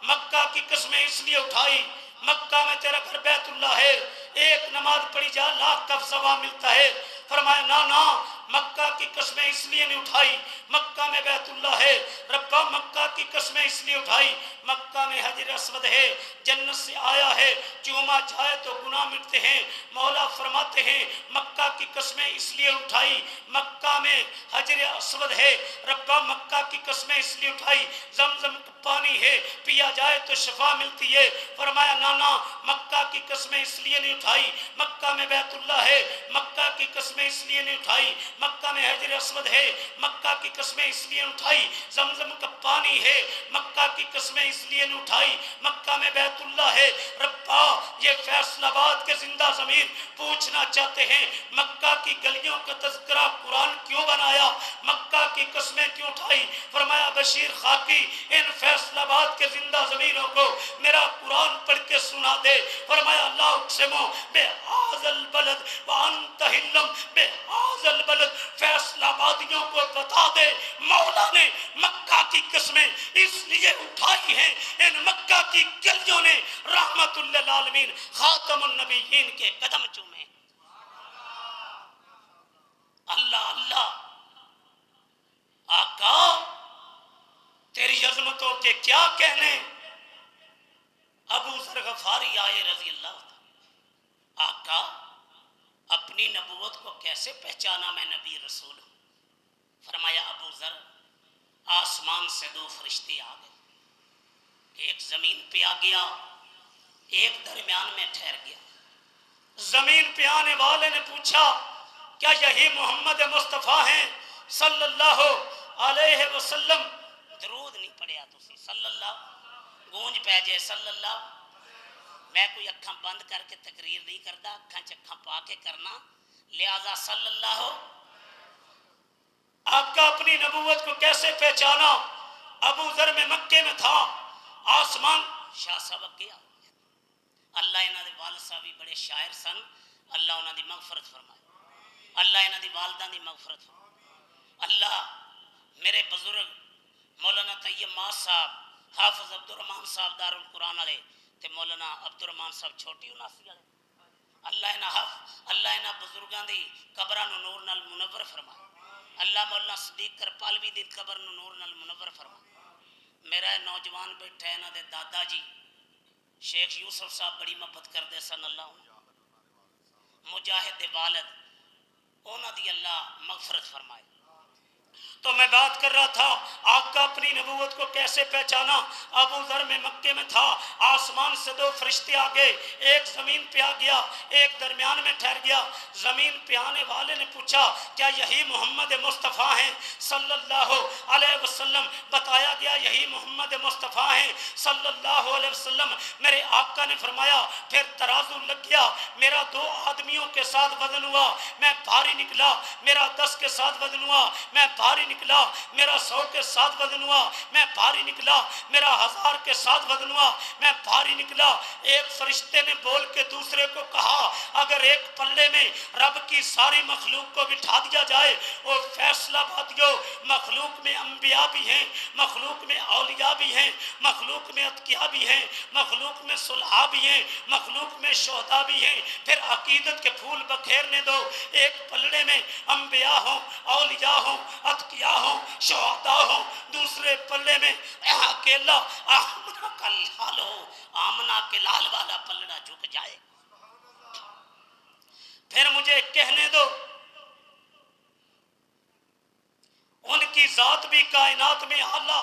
مکہ کی قسمیں اس لیے اٹھائی, مکہ میں تیرا گھر بیت اللہ ہے, ایک نماز پڑھی جا لاکھ کا ثواب ملتا ہے. فرمایا نا مکہ کی قسمیں اس لیے نہیں اٹھائی, مکہ میں بیت اللہ ہے. ربا مکہ کی قسمیں اس لیے اٹھائی, مکہ میں حجر اسود ہے, جنت سے آیا ہے, چوما جائے تو گناہ مٹتے ہیں. مولا فرماتے ہیں مکہ کی قسمیں اس لیے اٹھائی, مکہ میں حجر اسود ہے. ربا مکہ کی قسمیں اس لیے اٹھائی, زمزم کا پانی ہے, پیا جائے تو شفا ملتی ہے. فرمایا نا مکہ کی قسمیں اس لیے نہیں اٹھائی, مکہ میں بیت اللہ ہے. مکہ کی قسمیں اس لیے نہیں اٹھائی, مکہ میں حجر اسود ہے. مکہ کی قسمیں اس لیے اٹھائی, زمزم کا پانی ہے. مکہ کی قسمیں اس لیے نہیں اٹھائی, مکہ میں بیت اللہ ہے. ربا یہ فیصل آباد کے زندہ ضمیر پوچھنا چاہتے ہیں مکہ کی گلیوں کا تذکرہ قرآن کیوں بنایا, مکہ کی قسمیں کیوں اٹھائی. فرمایا بشیر خاکی ان فیصل آباد کے زندہ ضمیروں کو میرا قرآن پڑھ کے سنا دے. فرمایا اللہ اقسمو بہذا البلد وانت حلم بہذا البلد, فیصل آبادیوں کو بتا دے مولا نے مکہ کی قسمیں اس لیے اٹھائی ہیں. ان مکہ کی گلیوں نے رحمت للعالمین خاتم النبیین کے قدم چومے. اللہ اللہ آقا تیری عظمتوں کے کیا کہنے. ابو ذر غفاری آئے رضی اللہ عنہ, آقا اپنی نبوت کو کیسے پہچانا میں نبی رسول ہوں. فرمایا ابو ذر آسمان سے 2 فرشتے آ گئے, ایک زمین پہ آ گیا, ایک درمیان میں ٹھہر گیا. زمین پہ آنے والے نے پوچھا کیا یہی محمد مصطفیٰ ہیں صلی اللہ علیہ وسلم. درود نہیں پڑھیا تسی صلی اللہ, گونج پہ جائے صلی اللہ. میں کوئی اکھاں بند کر کے تقریر نہیں کرتا, اکھاں چکھاں پا کے کرنا, لہذا صلی اللہ. آپ کا اپنی نبوت کو کیسے پہچانا. ابو ذر میں مکے میں تھا, آسمان شاہ صاحب گیا. اللہ انہاں دے والد صاحب بھی بڑے شاعر سن, اللہ انہاں دی مغفرت فرمائے, اللہ انہاں دی والدہ دی مغفرت فرمائے. اللہ میرے بزرگ مولانا طیب ماس صاحب, حافظ عبدالرحمان صاحب دارالقرآن والے تے مولانا عبدالرحمان صاحب چھوٹی اناسی والے, اللہ انہاں بزرگاں دی قبراں نو نور نال منور فرمائے. اللہ مولانا صدیق کرپالوی دی قبر نو نور نال منور فرمائے. میرا نوجوان بیٹھا ہے انہاں دے دادا جی شیخ یوسف صاحب بڑی محبت کردے سن, اللہ مجاہد والد انہاں دی اللہ مغفرت فرمائے. تو میں بات کر رہا تھا آقا اپنی نبوت کو کیسے پہچانا. ابو ذر میں مکے میں تھا, آسمان سے 2 فرشتے آ گئے, ایک زمین پہ آ گیا, ایک درمیان میں ٹھہر گیا. زمین پہ آنے والے نے پوچھا کیا یہی محمد مصطفیٰ ہیں صلی اللہ علیہ وسلم. بتایا گیا یہی محمد مصطفیٰ ہیں صلی اللہ علیہ وسلم. میرے آقا نے فرمایا پھر ترازو لگ گیا, میرا 2 آدمیوں کے ساتھ وزن ہوا, میں بھاری نکلا. میرا 10 کے ساتھ وزن ہوا, میں بھاری نکلا. میرا 100 کے ساتھ وزن ہوا, میں بھاری نکلا. میرا 1000 کے ساتھ وزن ہوا, میں بھاری نکلا. ایک فرشتے نے بول کے دوسرے کو کہا اگر ایک پلڑے میں رب کی ساری مخلوق کو بٹھا دیا جائے اور فیصلہ باتیو, مخلوق میں انبیاء بھی ہیں, مخلوق میں اولیاء بھی ہیں, مخلوق میں اتقیاء بھی ہیں, مخلوق میں صلحاء بھی ہیں, مخلوق میں شہداء بھی ہیں, پھر عقیدت کے پھول بکھیرنے دو. ایک پلڑے میں انبیاء ہوں, اولیاء ہوں, اتقیاء ہوں, شہداء ہوں, دوسرے دوسرے پلے میں اکیلا آمنہ کا لال ہو، آمنہ کے لال والا پلڑا جھک جائے۔ پھر مجھے کہنے دو ان کی ذات بھی کائنات میں اعلیٰ،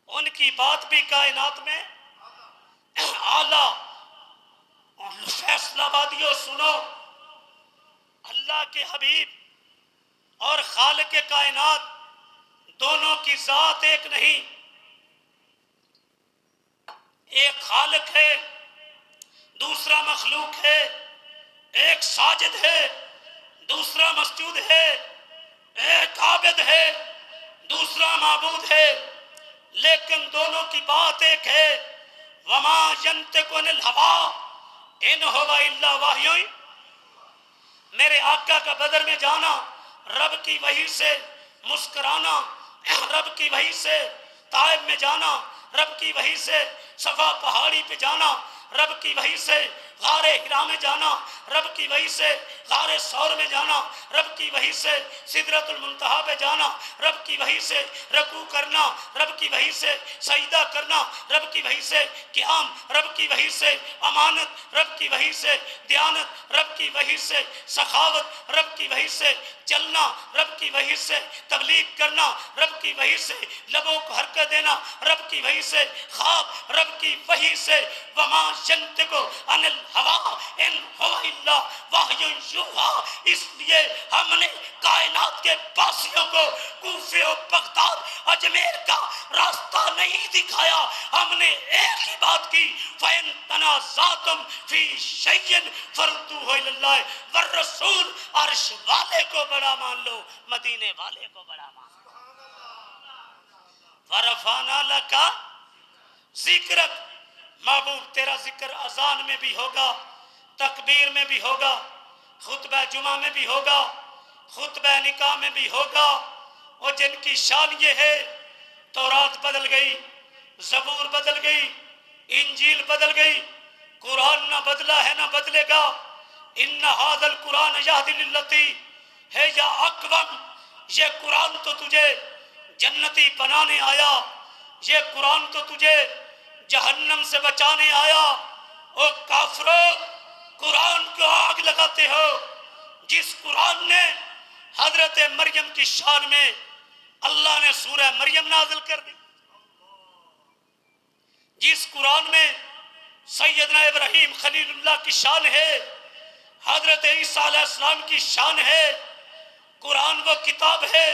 ان کی بات بھی کائنات میں اعلیٰ۔ اور فیصلہ بادیوں سنو، اللہ کے حبیب اور خالق کائنات دونوں کی ذات ایک نہیں، ایک خالق ہے دوسرا مخلوق ہے، ایک ساجد ہے دوسرا مسجود ہے، ایک عابد ہے دوسرا معبود ہے، لیکن دونوں کی بات ایک ہے۔ وما ينطق عن الهوى ان هو الا وحی۔ میرے آقا کا بدر میں جانا، رب کی وحی سے مسکرانا، رب کی وحی سے طائف میں جانا، رب کی وحی سے صفا پہاڑی پہ جانا، رب کی وحی سے غار ہرا میں جانا، رب کی وحی سے غار ثور میں جانا، رب کی وحی سے سدرۃ المنتہا پہ جانا، رب کی وحی سے رکوع کرنا، رب کی وحی سے سجدہ کرنا، رب کی وحی سے قیام، رب کی وحی سے امانت، رب کی وحی سے دیانت، رب کی وحی سے سخاوت، رب کی وحی سے چلنا، رب کی وحی سے تبلیغ کرنا، رب کی وحی سے لبوں کو حرکت دینا، رب کی وحی سے خواب، رب کی وحی سے وما ينطق عن الهوى ان هو الا وحی یوحی۔ اس لیے ہم نے کائنات کے باسیوں کو کوفے و بغداد اجمیر کا راستہ نہیں دکھایا، ہم نے ایک ہی بات کی، فَإِن تَنَازَعْتُمْ فِي شَيْءٍ فَرُدُّوهُ إِلَى اللَّهِ وَالرَّسُولِ۔ عرش والے کو بڑا مان لو، مدینے والے کو بڑا مان لو۔ وَرَفَعْنَا لَكَ ذِکْرَکَ، محبوب تیرا ذکر اذان میں بھی ہوگا، تکبیر میں بھی ہوگا، خطبہ جمعہ میں بھی ہوگا، خطبہ نکاح میں بھی ہوگا۔ اور جن کی شان یہ ہے، تورات بدل گئی، زبور بدل گئی، انجیل بدل گئی، قرآن نہ بدلا ہے نہ بدلے گا۔ ان ھذا القرآن یہدی للتی ہے یا اقوم، یہ قرآن تو تجھے جنتی بنانے آیا، یہ قرآن تو تجھے جہنم سے بچانے آیا۔ او کافرو، قرآن کو آگ لگاتے ہو؟ جس قرآن نے حضرت مریم کی شان میں اللہ نے سورہ مریم نازل کر دی، جس قرآن میں سیدنا ابراہیم خلیل اللہ کی شان ہے، حضرت عیسیٰ علیہ السلام کی شان ہے۔ قرآن وہ کتاب ہے،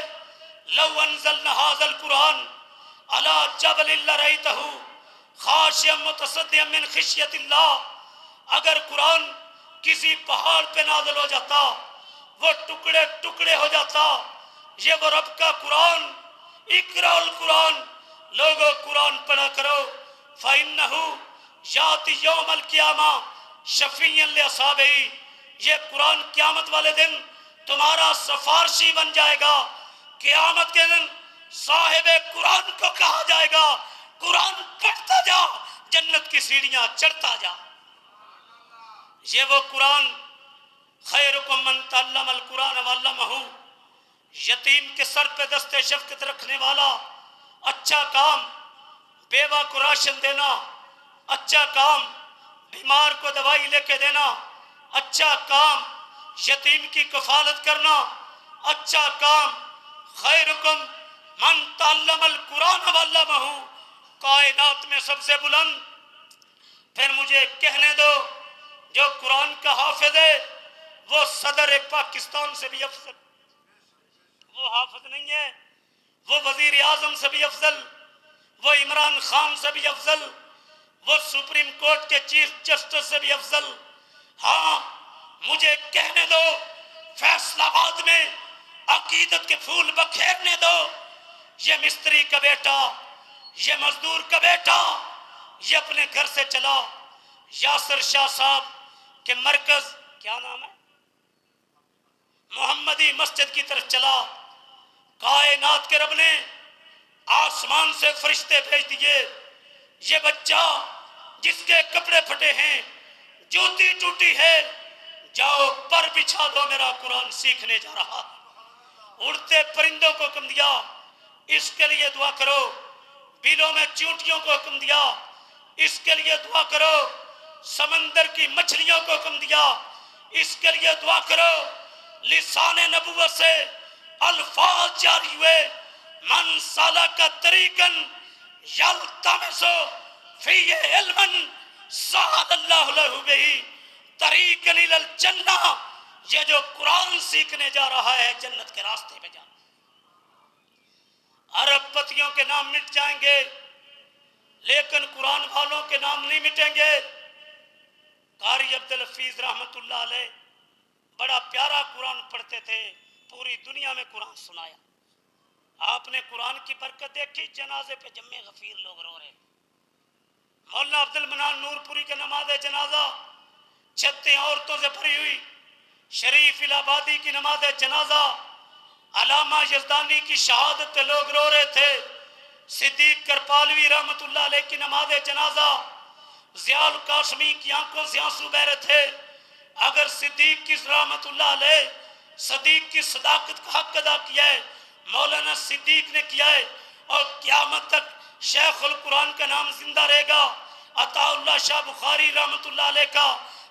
لو انزلنا ھذا القرآن علی جبل لرأیتہ خاشعا متصدعا من خشیۃ اللہ۔ اگر قرآن کسی پہاڑ پہ نازل ہو جاتا، وہ ٹکڑے ٹکڑے ہو جاتا۔ یہ وہ رب کا قرآن، اقرأ القرآن، لوگوں قرآن پڑھا کرو۔ فَإِنَّهُ یأتی یوم القیامہ شفیعا لأصحابہ، یہ قرآن قیامت والے دن تمہارا سفارشی بن جائے گا۔ قیامت کے دن صاحب قرآن کو کہا جائے گا، قرآن پڑھتا جا، جنت کی سیڑھیاں چڑھتا جا۔ یہ وہ قرآن، خیرکم من تعلم القرآن وعلمہ، یتیم کے سر پہ دست شفقت رکھنے والا، اچھا کام بیوہ کو راشن دینا، اچھا کام بیمار کو دوائی لے کے دینا، اچھا کام یتیم کی کفالت کرنا، اچھا کام خیرکم من تعلم القرآن وعلمہ، کائنات میں سب سے بلند۔ پھر مجھے کہنے دو، جو قرآن کا حافظ ہے وہ صدر پاکستان سے بھی افضل، وہ حافظ نہیں ہے، وہ وزیر اعظم سے بھی افضل، وہ عمران خان سے بھی افضل، وہ سپریم کورٹ کے چیف جسٹس سے بھی افضل۔ ہاں مجھے کہنے دو، فیصلہ آباد میں عقیدت کے پھول بکھیرنے دو۔ یہ مستری کا بیٹا، یہ مزدور کا بیٹا، یہ اپنے گھر سے چلا، یاسر شاہ صاحب کے مرکز کیا نام ہے، محمدی مسجد کی طرف چلا۔ کائنات کے رب نے آسمان سے فرشتے بھیج دیے، یہ بچہ جس کے کپڑے پھٹے ہیں، جوتی ٹوٹی ہے، جاؤ پر بچھا دو، میرا قرآن سیکھنے جا رہا۔ اڑتے پرندوں کو حکم دیا، اس کے لیے دعا کرو. بلوں میں چونٹیوں کو حکم دیا, اس کے لیے دعا کرو. سمندر کی مچھلیوں کو حکم دیا, اس کے لیے دعا کرو. لسان نبوت سے الفاظ جاری ہوئے, من سالک طریقا یلتمس فیہ علما سہل اللہ لہ بہ طریقا الی الجنہ. یہ جو قرآن سیکھنے جا رہا ہے جنت کے راستے پہ جا. عرب پتیوں کے نام مٹ جائیں گے لیکن قرآن والوں کے نام نہیں مٹیں گے. قاری عبدالحفیظ رحمت اللہ علیہ بڑا پیارا قرآن پڑھتے تھے, پوری دنیا میں قرآن سنایا. آپ نے قرآن کی برکت دیکھی, جنازے پہ جمع غفیر لوگ رو رہے. مولانا عبد المنان نور پوری کا نماز جنازہ چھتیں عورتوں سے بھری ہوئی. شریف الہبادی کی نماز جنازہ, علامہ یزدانی کی شہادت پہ لوگ رو رہے تھے. صدیق کرپالوی رحمت اللہ علیہ کی نماز جنازہ, ضیاء القاسمی کی آنکھوں سے آنسو بہ رہے تھے. اگر صدیق کی رحمت اللہ علیہ صدیق کی صداقت کا حق ادا کیا ہے, مولانا صدیق نے کیا ہے, اور قیامت تک شیخ القرآن کا نام زندہ رہے گا, عطا اللہ شاہ بخاری رحمت اللہ علیہ کا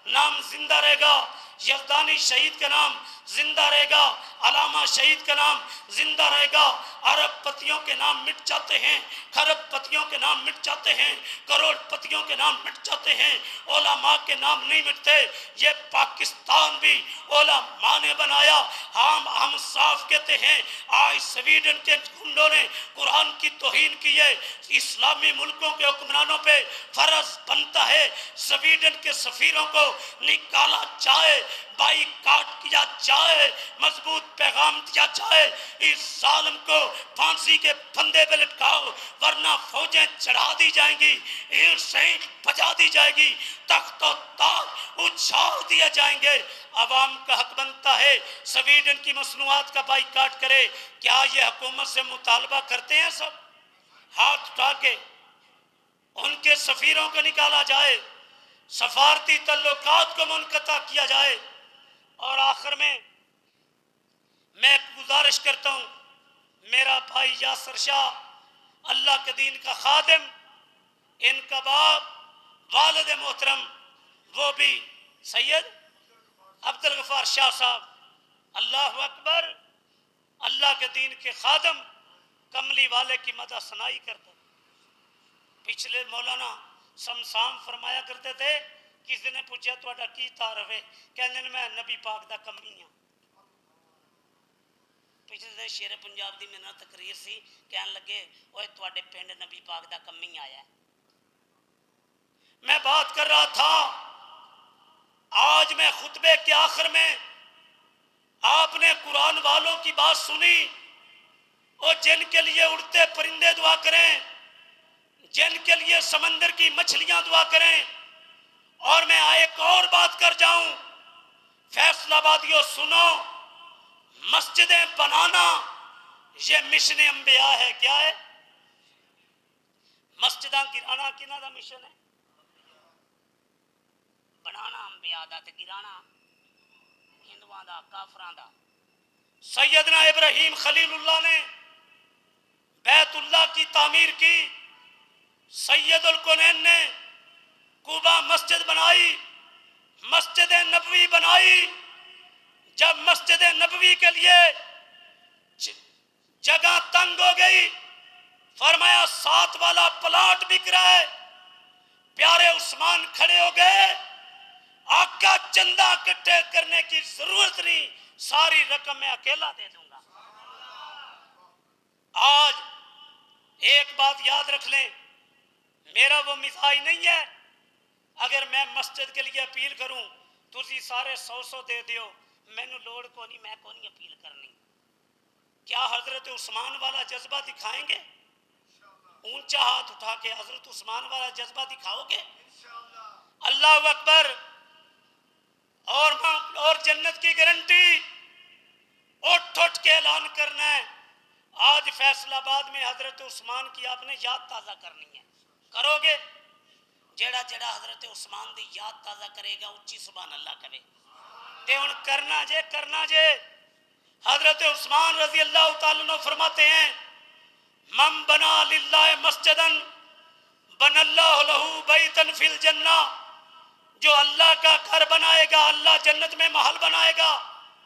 نام زندہ رہے گا, یزدانی شہید کا نام زندہ رہے گا, علامہ شہید کا نام زندہ رہے گا. عرب پتیوں کے نام مٹ جاتے ہیں, خرب پتیوں کے نام مٹ جاتے ہیں, کروڑ پتیوں کے نام مٹ جاتے ہیں, علماء کے نام نہیں مٹتے. یہ پاکستان بھی علماء نے بنایا. ہم صاف کہتے ہیں آج سویڈن کے گنڈوں نے قرآن کی توہین کی ہے. اسلامی ملکوں کے حکمرانوں پہ فرض بنتا ہے سویڈن کے سفیروں کو نکالا جائے, بائی کاٹ کیا جائے, مضبوط پیغام دیا جائے, اس ظالم کو پھانسی کے پھندے پہ لٹکاؤ ورنہ فوجیں چڑھا دی جائیں گی, اینٹ سے اینٹ بجا دی جائے گی, تخت و تاج اچھال دیے جائیں گے. عوام کا حق بنتا ہے سویڈن کی مصنوعات کا بائی کاٹ کرے. کیا یہ حکومت سے مطالبہ کرتے ہیں؟ سب ہاتھ اٹھا کے ان کے سفیروں کو نکالا جائے, سفارتی تعلقات کو منقطع کیا جائے. اور آخر میں ایک گزارش کرتا ہوں, میرا بھائی یاسر شاہ اللہ کے دین کا خادم, ان کا باپ والد محترم وہ بھی سید عبدالغفار شاہ صاحب, اللہ اکبر, اللہ کے دین کے خادم, کملی والے کی مدح ثنائی کرتے. پچھلے مولانا سمسام فرمایا کرتے تھے, کسی نے پوچھا تہاڈا کی تعارف ہے, کہندے نے میں نبی پاک دا کمی ہاں. پچھلے دن شیر پنجاب دی میرے نال تقریر سی, کہن لگے اوے تہاڈے پنڈ نبی پاک دا کمی آیا ہے. میں بات کر رہا تھا آج میں خطبے کے آخر میں, آپ نے قرآن والوں کی بات سنی, اور جن کے لیے اڑتے پرندے دعا کریں, جن کے لیے سمندر کی مچھلیاں دعا کریں. اور میں ایک اور بات کر جاؤں, فیصل آبادیوں سنو, مسجدیں بنانا یہ مشن انبیاء ہے. کیا ہے؟ مسجداں گرانا کنہاں دا مشن ہے؟ بنانا انبیاء دا تے گرانا ہندوؤں دا, کافراں دا. سیدنا ابراہیم خلیل اللہ نے بیت اللہ کی تعمیر کی, سید الکونین نے کوبا مسجد بنائی, مسجد نبوی بنائی. جب مسجد نبوی کے لیے جگہ تنگ ہو گئی, فرمایا 7 والا پلاٹ بک رہا ہے. پیارے عثمان کھڑے ہو گئے, آقا چندہ اکٹھے کرنے کی ضرورت نہیں, ساری رقم میں اکیلا دے دوں گا. آج ایک بات یاد رکھ لیں, میرا وہ مزاج نہیں ہے اگر میں مسجد کے لیے اپیل کروں تسی سارے 100 دے دیو, مینو لوڑ کو نہیں, میں کو نہیں اپیل کرنی. کیا حضرت عثمان والا جذبہ دکھائیں گے؟ اونچا ہاتھ اٹھا کے حضرت عثمان والا جذبہ دکھاؤ گے؟ اللہ اکبر. اور جنت کی گارنٹی اٹھ اٹھ کے اعلان کرنا ہے. آج فیصل آباد میں حضرت عثمان کی آپ نے یاد تازہ کرنی ہے, کرو گے؟ جیڑا جیڑا حضرت عثمان دی یاد تازہ کرے گا اچھی سبحان اللہ کرے. تے ہن کرنا جے. حضرت عثمان رضی اللہ تعالیٰ عنہ فرماتے ہیں مسجدن بن اللہ لہو بیتن فی الجنہ، جو اللہ کا گھر بنائے گا اللہ جنت میں محل بنائے گا.